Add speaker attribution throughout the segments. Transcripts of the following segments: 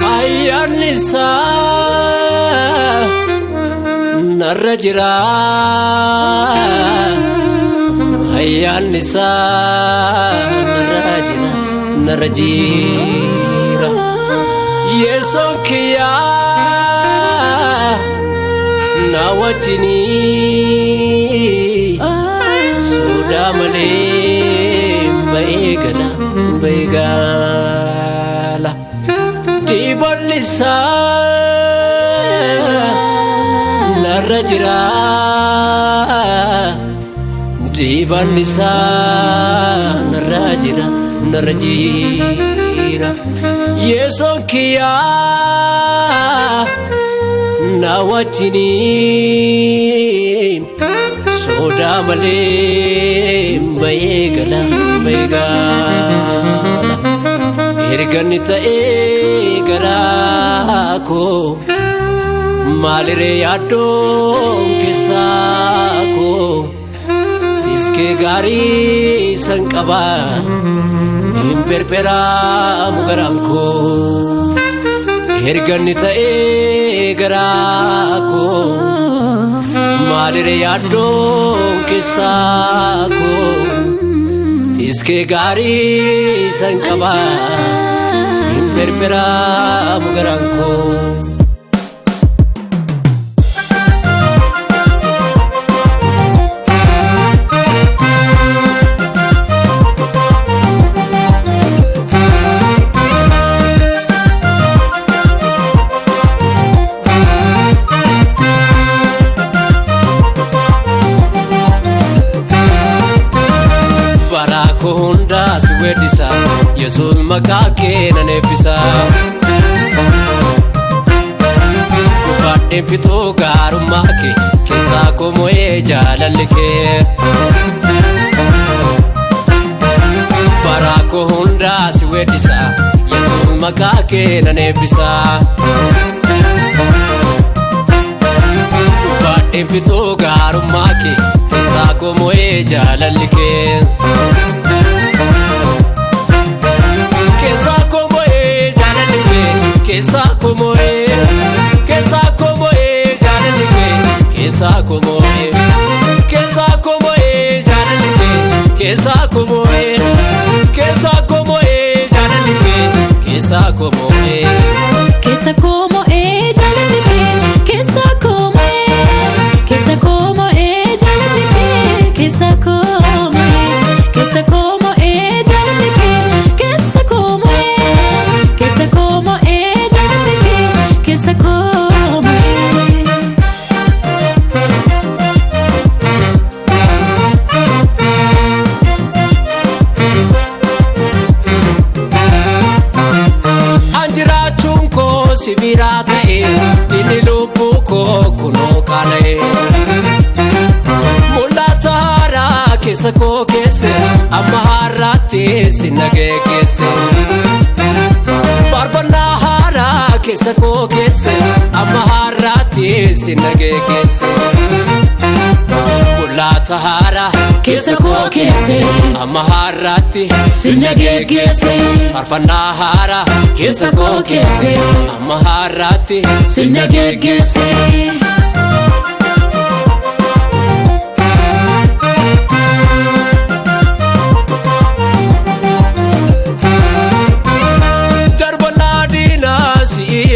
Speaker 1: Ayyanisa narra jira Ayyanisa narra jira Yeson kiya na wajini Soda male baigala Dibolisa narra jira Dibolisa narra jira Yeson kiya na wajini Soda male baigala Ergani ta'e garako Malire yaadon keessako Tiske gari sanqaba Imperpera mugaranko Ergani ta'e garako Malire yaadon keessako Tiske gari sanqaba Imperpera mugaranko Hunda siwedisa Yesus makake na nebisa Kubadin fito garumake Kesa komoe jalalike Barako hunda siwedisa Yesus makake na nebisa Kubadin fito garumake Kesa komoe jalalike Kesa komoe jalalike Kesa komoe jalalike Kesa komoe jalalike Kesa komoe jalalike Kesa komoe
Speaker 2: jalalike Kesa komoe jalalike Kesa komoe jalalike Kesa komoe jalalike Kesa komoe
Speaker 1: Anjiraachuun koo sibiraa ta'e Inni lubbuu koo kunoo qaana'e Mul'ata haaraa keessa koo keesse Amma har'aatti sinna geggeesse Faarfannaa haaraa keessa koo keesse Amma har'aatti sinna geggeesse Mul'ata haaraa keessa koo keesse Amma har'aatti sinna geggeesse Faarfannaa haaraa keessa koo keesse Amma har'aatti sinna geggeesse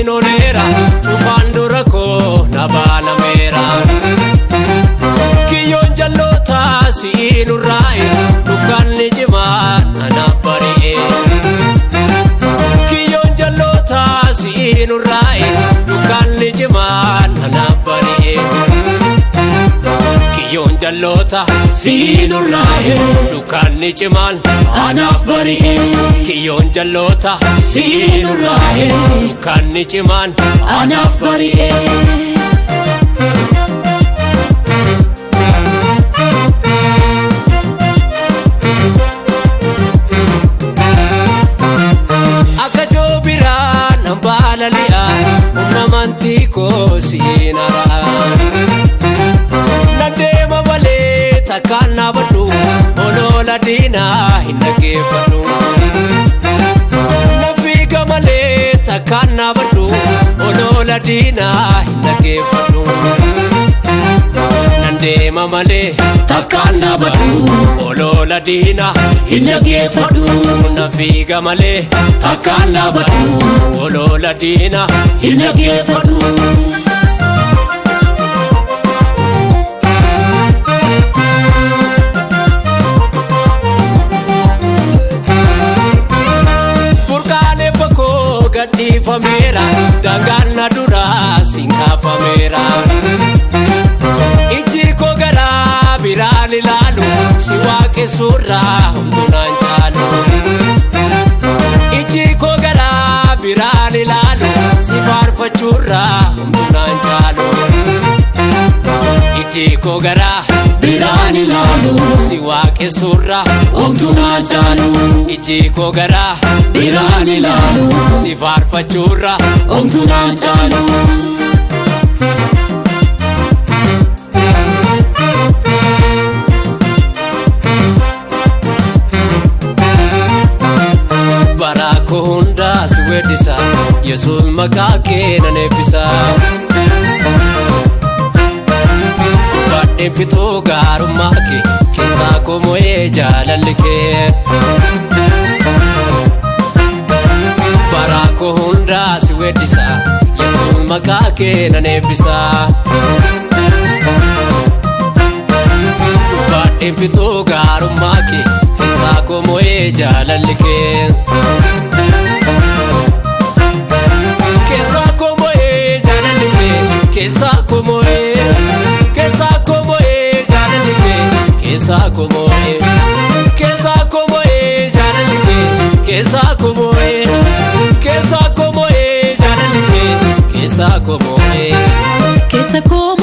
Speaker 1: Inonera tufandura ko nabanamera Kiyon jallota si inurai dukanni jiman anabari Kiyon jallota si inurai dukanni jiman anabari Kiyon jallota si inurai dukanni jiman anabari Kiyon jallota si inurai dukanni jiman anabari Namanti ko sinara Nandema diinaa hin dhaggeeffadhu. Nan deema malee takkaan dhaabadhu. Olola diinaa hin dhaggeeffadhu. Nan fiiga malee takkaan dhaabadhu. Olola diinaa hin dhaggeeffadhu. Gadhiifameera daangaan na duraa siin kaafameera. Iji koo garaa biraan ilaalu si waaqessuurraa hundunaan caalu. Iji koo garaa biraan ilaalu si faarfachuurraa hundunaan caalu. Iji koo garaa biraan ilaalu si waaqessuurraa hundunaan caalu. Iji koo garaa biraan ilaalu si faarfachuurraa hundunaan caalu. Bara koo hundaa si weeddisa Yesuus maqaa kee nan eebbisa. Badheen fixuu gaarummaa kee keessaa koo mo'ee jaalalli kee. Bara koo hundaa si weeddisa Yesuus maqaa kee nan eebbisa. Badheen fixuu gaarummaa kee keessaa koo mo'ee jaalalli kee. Keessaa koo mo'ee jaalalli kee. Keessaa koo mo'ee. Keessaa koo mo'ee jaalalli kee. Keessaa koo mo'ee. Keessaa koo mo'ee jaalalli kee. Keessaa koo mo'ee. Keessaa koo mo'ee jaalalli kee. Keessaa koo mo'ee.
Speaker 2: Keessa koo